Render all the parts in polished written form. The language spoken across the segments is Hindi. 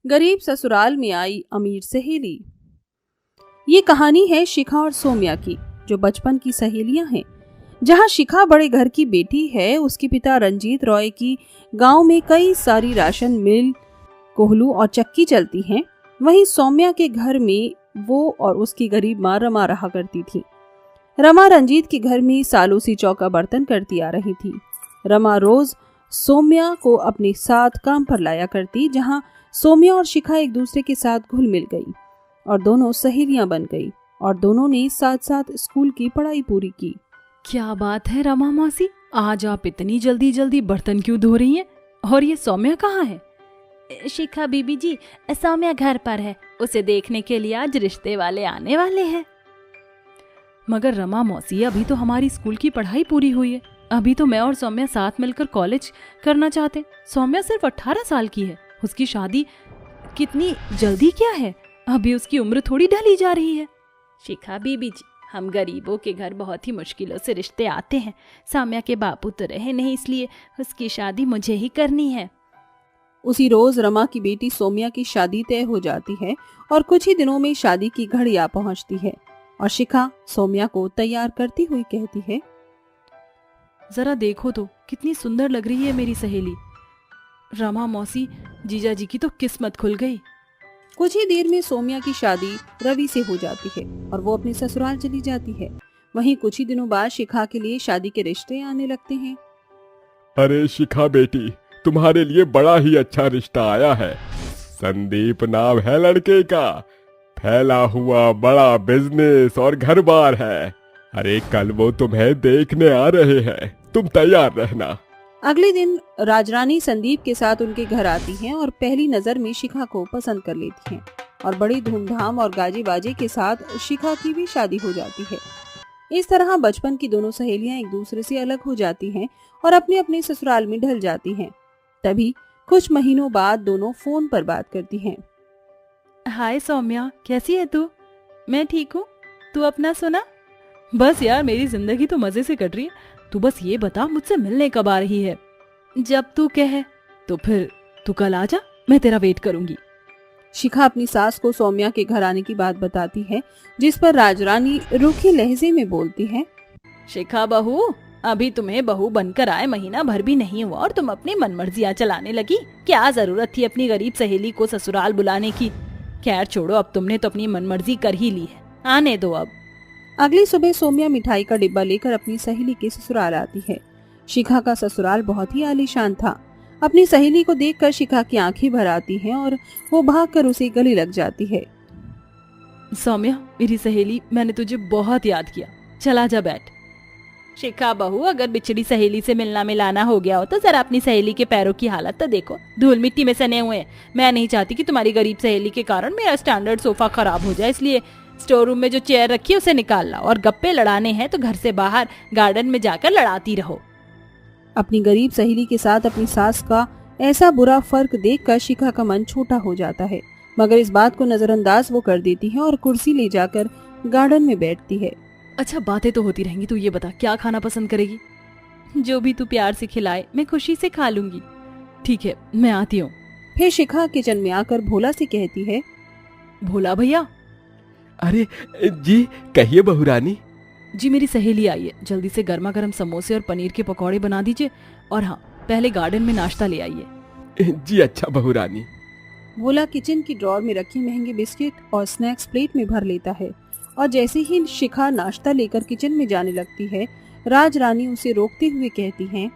गरीब ससुराल में आई अमीर सहेली। ये कहानी है शिखा और सोम्या की, जो बचपन की सहेलियां हैं। जहां शिखा बड़े घर की बेटी है, उसके पिता रंजीत रॉय की गांव में कई सारी राशन मिल, कोहलू और चक्की चलती हैं। वहीं सोम्या के घर में वो और उसकी गरीब माँ रमा रहा करती थी। रमा रंजीत के घर में सालों से चौका बर्तन करती आ रही थी। रमा रोज सोम्या को अपने साथ काम पर लाया करती, जहां सोम्या और शिखा एक दूसरे के साथ घुल मिल गई और दोनों सहेलियां बन गई और दोनों ने साथ साथ स्कूल की पढ़ाई पूरी की। क्या बात है रमा मौसी, आज आप इतनी जल्दी जल्दी बर्तन क्यों धो रही हैं? और ये सौम्या कहाँ है? शिखा बीबी जी, सौम्या घर पर है। उसे देखने के लिए आज रिश्ते वाले आने वाले हैं। मगर रमा मौसी, अभी तो हमारी स्कूल की पढ़ाई पूरी हुई है। अभी तो मैं और सौम्या साथ मिलकर कॉलेज करना चाहते। सौम्या सिर्फ 18 साल की है। उसकी शादी कितनी जल्दी क्या है? अभी उसकी उम्र थोड़ी ढली जा रही है। शिखा बीबी जी, हम गरीबों के घर बहुत ही मुश्किलों से रिश्ते आते हैं। सौम्या के बापू तो रहे नहीं, इसलिए उसकी शादी मुझे ही करनी है। उसी रोज रमा की बेटी सोम्या की शादी तय हो जाती है और कुछ ही दिनों में शादी की घड़ी आ पहुंचती है और शिखा सोम्या को तैयार करती हुई कहती है, जरा देखो तो कितनी सुंदर लग रही है मेरी सहेली। रमा मौसी, जीजा जी की तो किस्मत खुल गई। कुछ ही देर में सोम्या की शादी रवि से हो जाती है और वो अपने ससुराल चली जाती है। वहीं कुछ ही दिनों बाद शिखा के लिए शादी के रिश्ते आने लगते हैं। अरे शिखा बेटी, तुम्हारे लिए बड़ा ही अच्छा रिश्ता आया है। संदीप नाम है लड़के का। फैला हुआ बड़ा बिजनेस और घर बार है। अरे कल वो तुम्हें देखने आ रहे हैं, तुम तैयार रहना। अगले दिन राजरानी संदीप के साथ उनके घर आती हैं और पहली नजर में शिखा को पसंद कर लेती हैं और बड़ी धूमधाम और गाजे बाजे के साथ शिखा की भी शादी हो जाती है। इस तरह बचपन की दोनों सहेलियां एक दूसरे से अलग हो जाती हैं और अपने अपने ससुराल में ढल जाती हैं। तभी कुछ महीनों बाद दोनों फोन पर बात करती हैं। हाय सौम्या, कैसी है तू? मैं ठीक हूँ, तू अपना सुना? बस यार, मेरी जिंदगी तो मजे से कट रही है। तू बस ये बता, मुझसे मिलने कब आ रही है? जब तू कहे। तो फिर तू कल आ जा, मैं तेरा वेट करूंगी। शिखा अपनी सास को सौम्या के घर आने की बात बताती है, जिस पर राजरानी रूखी लहजे में बोलती है, शिखा बहू, अभी तुम्हें बहू बनकर आए महीना भर भी नहीं हुआ और तुम अपनी मनमर्जियां चलाने लगी। क्या जरूरत थी अपनी गरीब सहेली को ससुराल बुलाने की? खैर छोड़ो, अब तुमने तो अपनी मनमर्जी कर ही ली है, आने दो अब। अगली सुबह सोम्या मिठाई का डिब्बा लेकर अपनी सहेली के ससुराल आती है। शिखा का ससुराल बहुत ही आलीशान था। अपनी सहेली को देखकर शिखा की आंखें भर आती हैं और वो भागकर उसे गले लग जाती है। सौम्या मेरी सहेली, मैंने तुझे बहुत याद किया, चला जा बैठ। शिखा बहू, अगर बिछड़ी सहेली से मिलना मिलाना हो गया हो तो जरा अपनी सहेली के पैरों की हालत तो देखो, धूल मिट्टी में सने हुए हैं। मैं नहीं चाहती कि तुम्हारी गरीब सहेली के कारण मेरा स्टैंडर्ड सोफा खराब हो जाए, इसलिए स्टोर रूम में जो चेयर रखी है उसे निकाल लाओ और गप्पे लड़ाने हैं तो घर से बाहर गार्डन में जाकर लड़ाती रहो। अपनी गरीब सहेली के साथ अपनी सास का ऐसा बुरा फर्क देखकर शिखा का मन छोटा हो जाता है, मगर इस बात को नजरअंदाज वो कर देती है और कुर्सी ले जाकर गार्डन में बैठती है। अच्छा, बातें तो होती रहेंगी, तू ये बता क्या खाना पसंद करेगी? जो भी तू प्यार से खिलाए मैं खुशी से खा लूंगी। ठीक है, मैं आती हूँ। फिर शिखा किचन में आकर भोला से कहती है, भोला भैया। अरे जी, कहिए बहू रानी। जी, मेरी सहेली आई है, जल्दी से गर्मा गर्म समोसे और पनीर के पकौड़े बना दीजिए, और हाँ, पहले गार्डन में नाश्ता ले आइए। जी अच्छा बहू रानी। भोला किचन की ड्रॉर में रखे महंगे बिस्किट और स्नैक्स प्लेट में भर लेता है और जैसे ही शिखा नाश्ता लेकर किचन में जाने लगती है, राजरानी उसे रोकते हुए कहती हैं,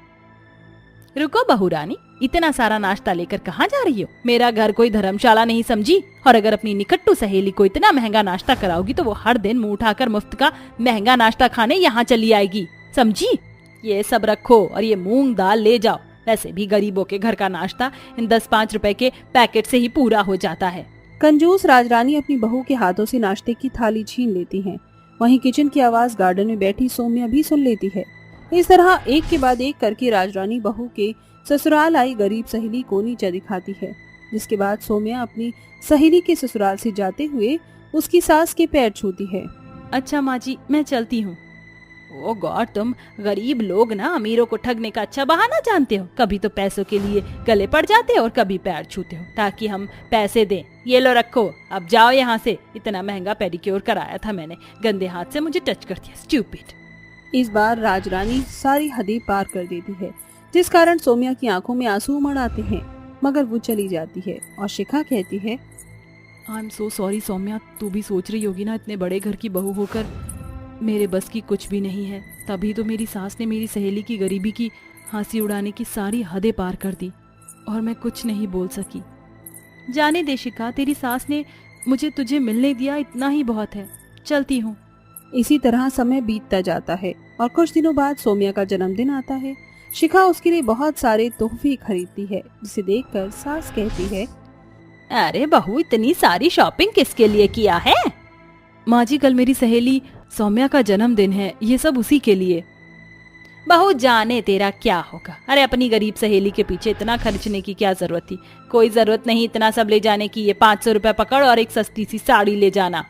रुको बहू रानी, इतना सारा नाश्ता लेकर कहाँ जा रही हो? मेरा घर कोई धर्मशाला नहीं समझी, और अगर अपनी निकट्टू सहेली को इतना महंगा नाश्ता कराओगी तो वो हर दिन मुंह उठाकर मुफ्त का महंगा नाश्ता खाने यहाँ चली आएगी, समझी? ये सब रखो और ये मूंग दाल ले जाओ। वैसे भी गरीबों के घर का नाश्ता इन 10-5 रुपए के पैकेट से ही पूरा हो जाता है। कंजूस राजरानी अपनी बहू के हाथों से नाश्ते की थाली छीन लेती हैं। वहीं किचन की आवाज गार्डन में बैठी सोम्या भी सुन लेती है। इस तरह एक के बाद एक करके राजरानी बहू के ससुराल आई गरीब सहेली को नीचा दिखाती है, जिसके बाद सोम्या अपनी सहेली के ससुराल से जाते हुए उसकी सास के पैर छूती है। अच्छा माँ जी, मैं चलती हूँ। ओ गॉड, तुम गरीब लोग ना अमीरों को ठगने का अच्छा बहाना जानते हो। कभी तो पैसों के लिए गले पड़ जाते हो और कभी पैर छूते हो ताकि हम पैसे दें। ये लो रखो, अब जाओ यहाँ से। इतना महंगा पेडिक्योर कराया था मैंने, गंदे हाथ से मुझे टच कर दिया, स्टूपिड। इस बार राजरानी सारी हदें पार कर देती है, जिस कारण सौम्या की आंखों में आंसू उमड़ आते हैं, मगर वो चली जाती है और शिखा कहती है, I am so sorry Saumya, तू भी सोच रही होगी ना, इतने बड़े घर की बहू होकर मेरे बस की कुछ भी नहीं है। तभी तो मेरी सास ने मेरी सहेली की गरीबी की हंसी उड़ाने की सारी हदें पार कर दी और मैं कुछ नहीं बोल सकी। जाने दे शिखा, तेरी सास ने मुझे तुझे मिलने दिया, इतना ही बहुत है। चलती हूँ। इसी तरह समय बीतता जाता है और कुछ दिनों बाद सौम्या का जन्मदिन आता है। शिखा उसके लिए बहुत सारे तोहफे खरीदती है, जिसे देखकर सास कहती है, अरे बहू, इतनी सारी शॉपिंग किसके लिए किया है? माँ जी, कल मेरी सहेली सौम्या का जन्मदिन है, ये सब उसी के लिए। बहू, जाने तेरा क्या होगा। अरे अपनी गरीब सहेली के पीछे इतना खर्चने की क्या जरूरत थी? कोई जरूरत नहीं इतना सब ले जाने की। ये 500 रुपए पकड़ और एक सस्ती सी साड़ी ले जाना।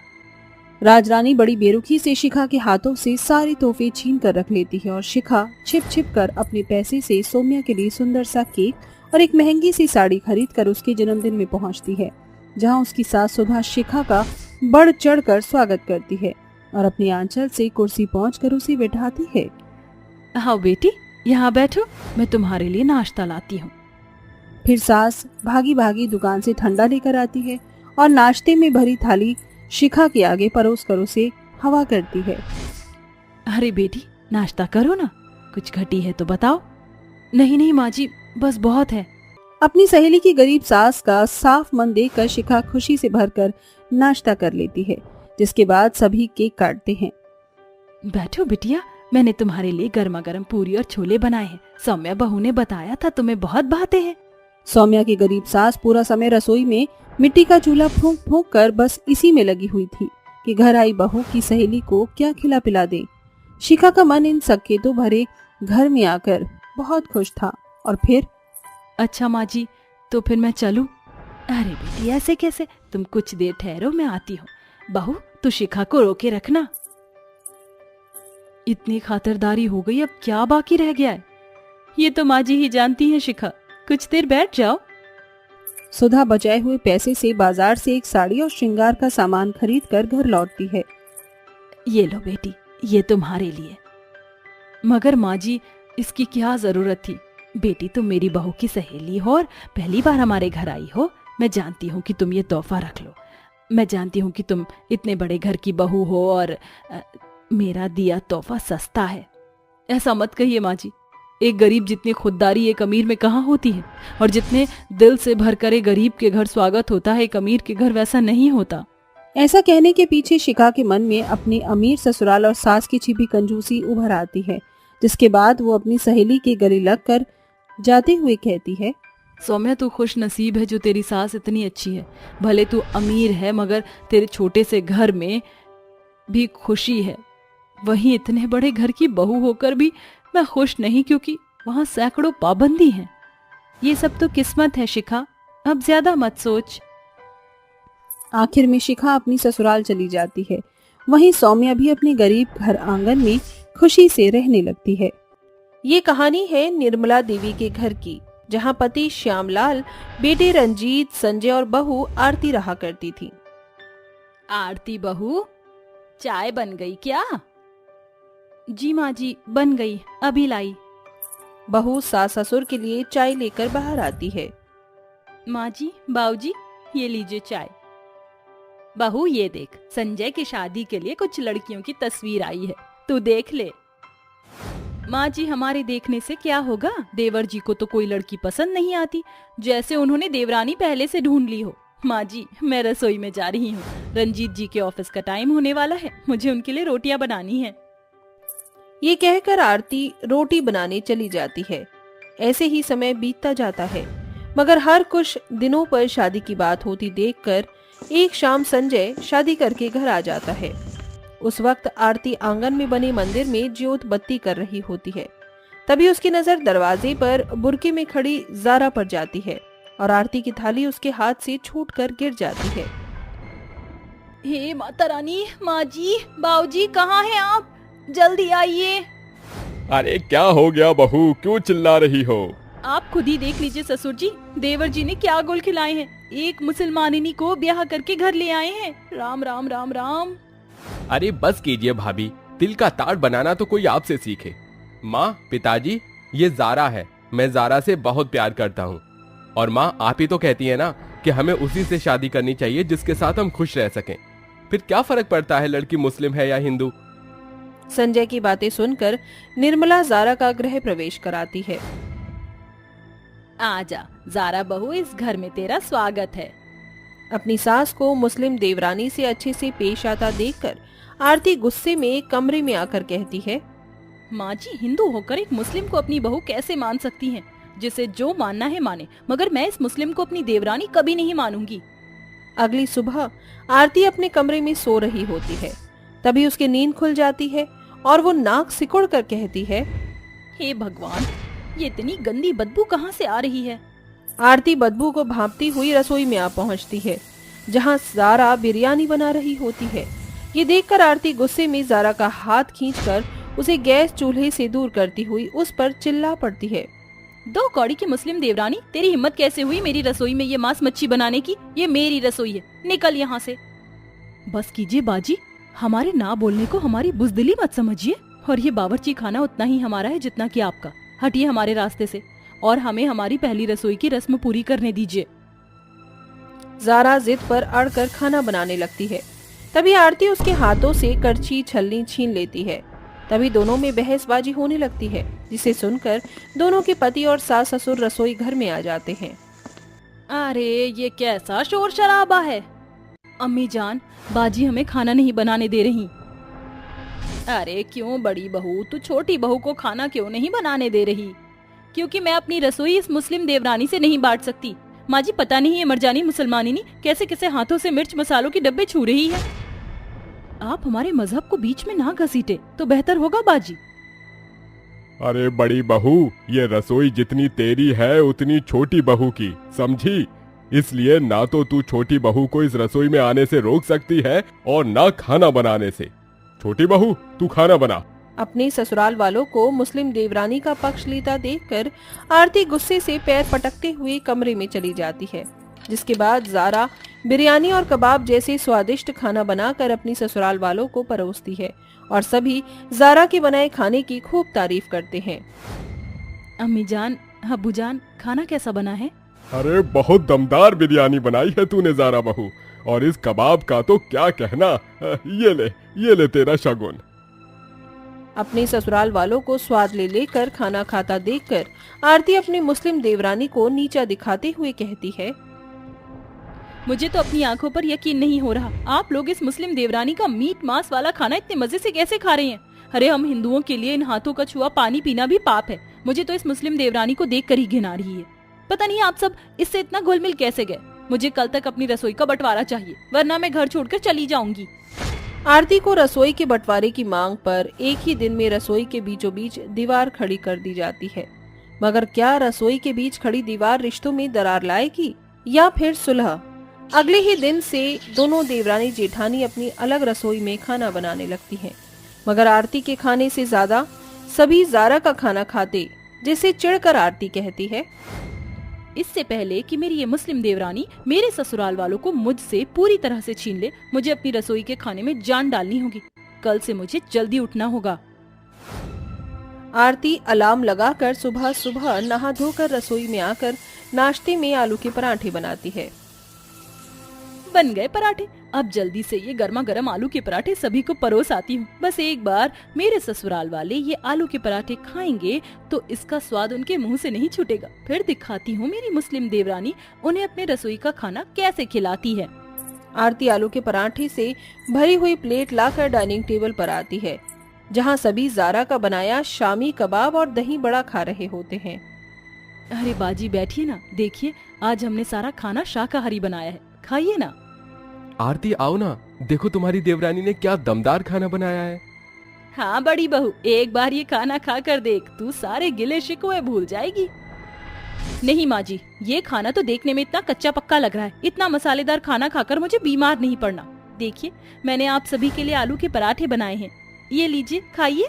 राजरानी बड़ी बेरुखी से शिखा के हाथों से सारे तोहफे छीन कर रख लेती है और शिखा छिप छिप कर अपने पैसे से सौम्या के लिए सुंदर सा केक और एक महंगी सी साड़ी खरीद कर उसके जन्मदिन में पहुंचती है, जहां उसकी सास सुधा शिखा का बढ़ चढ़ कर स्वागत करती है और अपनी आंचल से कुर्सी पहुंचकर उसे बैठाती है। आओ बेटी, यहाँ बैठो, मैं तुम्हारे लिए नाश्ता लाती हूँ। फिर सास भागी भागी दुकान से ठंडा लेकर आती है और नाश्ते में भरी थाली शिखा के आगे परोस कर उसे हवा करती है। अरे बेटी, नाश्ता करो ना, कुछ घटी है तो बताओ। नहीं नहीं माँ जी, बस बहुत है। अपनी सहेली की गरीब सास का साफ मन देखकर शिखा खुशी से भरकर नाश्ता कर लेती है, जिसके बाद सभी केक काटते हैं। बैठो बिटिया, मैंने तुम्हारे लिए गर्मा गर्म पूरी और छोले बनाए हैं। सौम्या बहू ने बताया था तुम्हें बहुत भाते हैं। सौम्या की गरीब सास पूरा समय रसोई में मिट्टी का चूल्हा फूंक फूंक कर बस इसी में लगी हुई थी कि घर आई बहू की सहेली को क्या खिला पिला दे। शिखा का मन इन संकेतों भरे घर में आकर बहुत खुश था। और फिर, अच्छा माँ जी, तो फिर मैं चलूं? अरे बेटी, ऐसे कैसे? तुम कुछ देर ठहरो, मैं आती हूँ। बहू, तू शिखा को रोके रखना। इतनी खातिरदारी हो गई, अब क्या बाकी रह गया है? ये तो माँ जी ही जानती हैं शिखा, कुछ देर बैठ जाओ। सुधा बचाए हुए पैसे से बाजार से एक साड़ी और श्रृंगार का सामान खरीद कर घर लौटती है। ये लो बेटी, ये तुम्हारे लिए। मगर माँ जी, इसकी क्या जरूरत थी? बेटी, तुम मेरी बहू की सहेली हो और पहली बार हमारे घर आई हो। मैं जानती हूँ कि तुम ये तोहफा रख लो। मैं जानती हूँ कि तुम इतने बड़े घर की बहू हो और मेरा दिया तोहफा सस्ता है। ऐसा मत कहिए माँ जी। एक गरीब जितनी खुददारी एक अमीर में कहाँ होती है, और जितने दिल से भर कर एक गरीब के घर स्वागत होता है, एक अमीर के घर वैसा नहीं होता। ऐसा कहने के पीछे शिखा के मन में अपने अमीर ससुराल और सास की छिपी कंजूसी उभर आती है, जिसके बाद वो अपनी सहेली के गले लगकर जाते हुए कहती है, सौम्या, तू खुश नसीब है जो तेरी सास इतनी अच्छी है। भले तू अमीर है, मगर तेरे छोटे से घर में भी खुशी है। वहीं इतने बड़े घर की बहू होकर भी मैं खुश नहीं, क्योंकि वहाँ सैकड़ों पाबंदी हैं। ये सब तो किस्मत है शिखा, अब ज्यादा मत सोच। आखिर में शिखा अपनी ससुराल चली जाती है। वहीं सौम्या भी अपने गरीब घर आंगन में खुशी से रहने लगती है। ये कहानी है निर्मला देवी के घर की, जहां पति श्यामलाल, बेटे रंजीत, संजय और बहू आरती रहा करती थी। आरती बहू, चाय बन गई क्या? जी माँ जी, बन गई, अभी लाई। बहू सास ससुर के लिए चाय लेकर बाहर आती है। माँ जी, बाऊजी, ये लीजिए चाय। बहू, ये देख, संजय की शादी के लिए कुछ लड़कियों की तस्वीर आई है, तू देख ले। माँ जी, हमारे देखने से क्या होगा? देवर जी को तो कोई लड़की पसंद नहीं आती, जैसे उन्होंने देवरानी पहले से ढूंढ ली हो। माँ जी, मैं रसोई में जा रही हूँ, रंजीत जी के ऑफिस का टाइम होने वाला है, मुझे उनके लिए रोटियां बनानी है। ये कहकर आरती रोटी बनाने चली जाती है। ऐसे ही समय बीतता जाता है, मगर हर कुछ दिनों पर शादी की बात होती देखकर एक शाम संजय शादी करके घर आ जाता है। उस वक्त आरती आंगन में बने मंदिर में ज्योत बत्ती कर रही होती है। तभी उसकी नजर दरवाजे पर बुरके में खड़ी जारा पर जाती है और आरती की थाली उसके हाथ से छूटकर गिर जाती है। हे माता रानी, माँ जी, बाऊजी, कहाँ हैं आप? जल्दी आइए। अरे क्या हो गया बहू, क्यों चिल्ला रही हो? आप खुद ही देख लीजिए ससुर जी, देवर जी ने क्या गोल खिलाए हैं। एक मुसलमानिनी को ब्याह करके घर ले आए हैं। राम राम राम राम। अरे बस कीजिए भाभी, तिल का ताड़ बनाना तो कोई आपसे सीखे। माँ, पिताजी, ये ज़ारा है। मैं ज़ारा से बहुत प्यार करता हूँ। और माँ, आप ही तो कहती है ना कि हमें उसी से शादी करनी चाहिए जिसके साथ हम खुश रह सकें। फिर क्या फर्क पड़ता है लड़की मुस्लिम है या हिंदू? संजय की बातें सुनकर निर्मला ज़ारा का गृह प्रवेश कराती है। आजा ज़ारा बहू, इस घर में तेरा स्वागत है। अपनी सास को मुस्लिम देवरानी से अच्छे से पेश आता देखकर आरती गुस्से में कमरे में आकर कहती है, माँ जी, हिंदू होकर एक मुस्लिम को अपनी बहू कैसे मान सकती हैं? जिसे जो मानना है माने, मगर मैं इस मुस्लिम को अपनी देवरानी कभी नहीं मानूंगी। अगली सुबह आरती अपने कमरे में सो रही होती है। तभी उसकी नींद खुल जाती है और वो नाक सिकुड़ कर कहती है, हे भगवान, ये इतनी गंदी बदबू कहाँ से आ रही है? आरती बदबू को भांपती हुई रसोई में आ पहुंचती है, जहां ज़ारा बिरयानी बना रही होती है। ये देखकर आरती गुस्से में ज़ारा का हाथ खींचकर उसे गैस चूल्हे से दूर करती हुई उस पर चिल्ला पड़ती है, दो कौड़ी की मुस्लिम देवरानी, तेरी हिम्मत कैसे हुई मेरी रसोई में ये मांस मच्छी बनाने की? ये मेरी रसोई है, निकल यहाँ से। बस कीजिए बाजी, हमारे ना बोलने को हमारी बुजदिली मत समझिए। और ये बावर्ची खाना उतना ही हमारा है जितना कि आपका। हटिए हमारे रास्ते से और हमें हमारी पहली रसोई की रस्म पूरी करने दीजिए। ज़ारा जिद पर अड़कर खाना बनाने लगती है। तभी आरती उसके हाथों से करछी छलनी छीन लेती है। तभी दोनों में बहसबाजी होने लगती है, जिसे सुनकर दोनों के पति और सास ससुर रसोई घर में आ जाते हैं। अरे ये कैसा शोर शराबा है? अम्मी जान, बाजी हमें खाना नहीं बनाने दे रही। अरे क्यों बड़ी बहू, तू छोटी बहू को खाना क्यों नहीं बनाने दे रही? क्योंकि मैं अपनी रसोई इस मुस्लिम देवरानी से नहीं बांट सकती। माँ जी, पता नहीं ये मरजानी मुसलमानी कैसे कैसे हाथों से मिर्च मसालों के डब्बे छू रही है। आप हमारे मजहब को बीच में ना घसीटे तो बेहतर होगा बाजी। अरे बड़ी बहू, ये रसोई जितनी तेरी है उतनी छोटी बहू की, समझी? इसलिए ना तो तू छोटी बहू को इस रसोई में आने से रोक सकती है और ना खाना बनाने से। छोटी बहू, तू खाना बना। अपने ससुराल वालों को मुस्लिम देवरानी का पक्ष लेता देखकर आरती गुस्से से पैर पटकते हुए कमरे में चली जाती है। जिसके बाद ज़ारा बिरयानी और कबाब जैसे स्वादिष्ट खाना बनाकर अपनी ससुराल वालों को परोसती है और सभी ज़ारा के बनाए खाने की खूब तारीफ करते हैं। अम्मी जान, अब्बू जान, खाना कैसा बना है? अरे बहुत दमदार बिरयानी बनाई है तूने ज़ारा बहू, और इस कबाब का तो क्या कहना। ये ले तेरा शगुन। अपने ससुराल वालों को स्वाद ले लेकर खाना खाता देखकर आरती अपनी मुस्लिम देवरानी को नीचा दिखाते हुए कहती है, मुझे तो अपनी आंखों पर यकीन नहीं हो रहा। आप लोग इस मुस्लिम देवरानी का मीट मांस वाला खाना इतने मजे से कैसे खा रहे हैं? अरे हम हिंदुओं के लिए इन हाथों का छुआ पानी पीना भी पाप है। मुझे तो इस मुस्लिम देवरानी को देख कर ही घिन आ रही है। पता नहीं आप सब इससे इतना घुल-मिल कैसे गए। मुझे कल तक अपनी रसोई का बंटवारा चाहिए, वरना मैं घर छोड़कर चली जाऊंगी। आरती को रसोई के बंटवारे की मांग पर एक ही दिन में रसोई के बीचों बीच दीवार खड़ी कर दी जाती है। मगर क्या रसोई के बीच खड़ी दीवार रिश्तों में दरार लाएगी या फिर सुलह? अगले ही दिन से दोनों देवरानी जेठानी अपनी अलग रसोई में खाना बनाने लगती हैं। मगर आरती के खाने से ज्यादा सभी ज़ारा का खाना खाते, जिसे चिढ़कर आरती कहती है, इससे पहले कि मेरी ये मुस्लिम देवरानी मेरे ससुराल वालों को मुझसे पूरी तरह से छीन ले, मुझे अपनी रसोई के खाने में जान डालनी होगी। कल से मुझे जल्दी उठना होगा। आरती अलार्म लगाकर सुबह सुबह नहा धोकर रसोई में आकर नाश्ते में आलू के पराठे बनाती है। बन गए पराठे। अब जल्दी से ये गर्मा गर्म आलू के पराठे सभी को परोस आती हूँ। बस एक बार मेरे ससुराल वाले ये आलू के पराठे खाएंगे तो इसका स्वाद उनके मुंह से नहीं छूटेगा। फिर दिखाती हूँ मेरी मुस्लिम देवरानी उन्हें अपने रसोई का खाना कैसे खिलाती है। आरती आलू के पराठे से भरी हुई प्लेट लाकर डाइनिंग टेबल पर आती है, जहाँ सभी ज़ारा का बनाया शामी कबाब और दही बड़ा खा रहे होते हैं। अरे बाजी बैठिए ना, देखिए आज हमने सारा खाना शाकाहारी बनाया है, खाइए ना। आरती आओ ना, देखो तुम्हारी देवरानी ने क्या दमदार खाना बनाया है। हाँ बड़ी बहू, एक बार ये खाना खा कर देख, तू सारे गिले शिकवे भूल जाएगी। नहीं माँ जी, ये खाना तो देखने में इतना कच्चा पक्का लग रहा है। इतना मसालेदार खाना खाकर मुझे बीमार नहीं पड़ना। देखिए मैंने आप सभी के लिए आलू के पराठे बनाए हैं। ये लीजिए खाइए।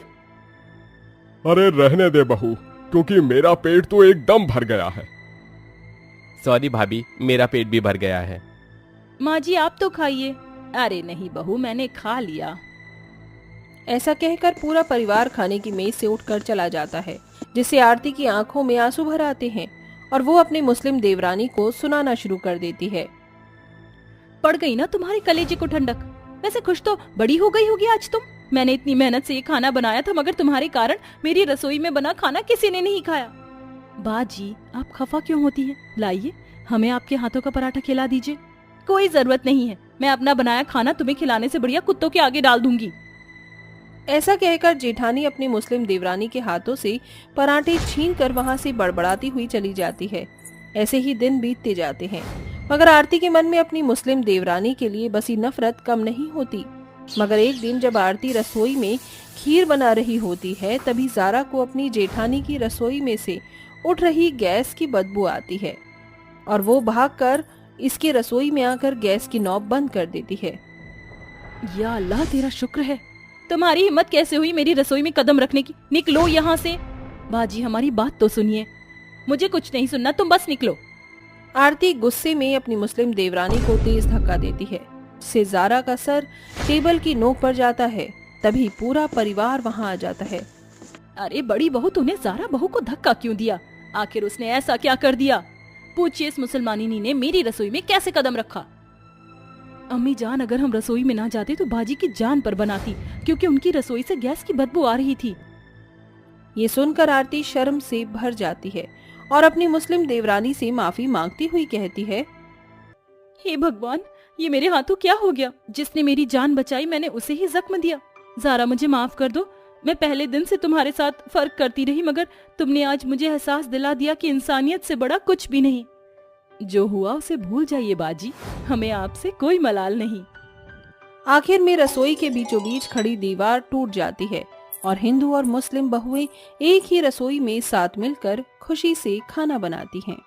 अरे रहने दे बहू, क्योंकि मेरा पेट तो एकदम भर गया है। सॉरी भाभी, मेरा पेट भी भर गया है। माँ जी आप तो खाइए। अरे नहीं बहू, मैंने खा लिया। ऐसा कहकर पूरा परिवार खाने की मेज से उठकर चला जाता है, जिससे आरती की आंखों में आंसू भर आते हैं और वो अपने मुस्लिम देवरानी को सुनाना शुरू कर देती है। पड़ गई ना तुम्हारे कलेजे को ठंडक। वैसे खुश तो बड़ी हो गई होगी आज तुम। मैंने इतनी मेहनत से ये खाना बनाया था, मगर तुम्हारे कारण मेरी रसोई में बना खाना किसी ने नहीं खाया। बाजी आप खफा क्यों होती हैं? लाइए हमें आपके हाथों का पराठा खिला दीजिए। कोई जरूरत नहीं है, मैं अपना बनाया खाना तुम्हें खिलाने से बढ़िया कुत्तों के आगे डाल दूंगी। ऐसा कहकर जेठानी अपनी मुस्लिम देवरानी के हाथों से पराठे छीन कर वहां से बड़बड़ाती हुई चली जाती है। ऐसे ही दिन बीतते जाते हैं, मगर आरती के मन में अपनी मुस्लिम देवरानी के लिए बसी नफरत कम नहीं होती। मगर एक दिन जब आरती रसोई में खीर बना रही होती है, तभी ज़ारा को अपनी जेठानी की रसोई में से उठ रही गैस की बदबू आती है और वो भागकर इसके रसोई में आकर गैस की नॉब बंद कर देती है। या अल्लाह तेरा शुक्र है। तुम्हारी हिम्मत कैसे हुई मेरी रसोई में कदम रखने की? निकलो यहाँ से। बाजी हमारी बात तो सुनिए। मुझे कुछ नहीं सुनना, तुम बस निकलो। आरती गुस्से में अपनी मुस्लिम देवरानी को तेज धक्का देती है, जिससे ज़ारा का सर टेबल की नोक पर जाता है। तभी पूरा परिवार वहां आ जाता है। अरे बड़ी बहू, तूने ज़ारा बहू को धक्का क्यों दिया? आखिर उसने ऐसा क्या कर दिया? पूछिए इस मुसलमानिनी ने मेरी रसोई में कैसे कदम रखा। अम्मी जान, अगर हम रसोई में ना जाते तो बाजी की जान पर बनाती, क्योंकि उनकी रसोई से गैस की बदबू आ रही थी। ये सुनकर आरती शर्म से भर जाती है और अपनी मुस्लिम देवरानी से माफी मांगती हुई कहती है, हे भगवान, ये मेरे हाथों क्या हो गया? जिसने मेरी जान बचाई मैंने उसे ही जख्म दिया। ज़ारा मुझे माफ कर दो। मैं पहले दिन से तुम्हारे साथ फर्क करती रही, मगर तुमने आज मुझे एहसास दिला दिया कि इंसानियत से बड़ा कुछ भी नहीं। जो हुआ उसे भूल जाइए बाजी, हमें आपसे कोई मलाल नहीं। आखिर में रसोई के बीचों बीच खड़ी दीवार टूट जाती है और हिंदू और मुस्लिम बहुएं एक ही रसोई में साथ मिलकर खुशी से खाना बनाती हैं।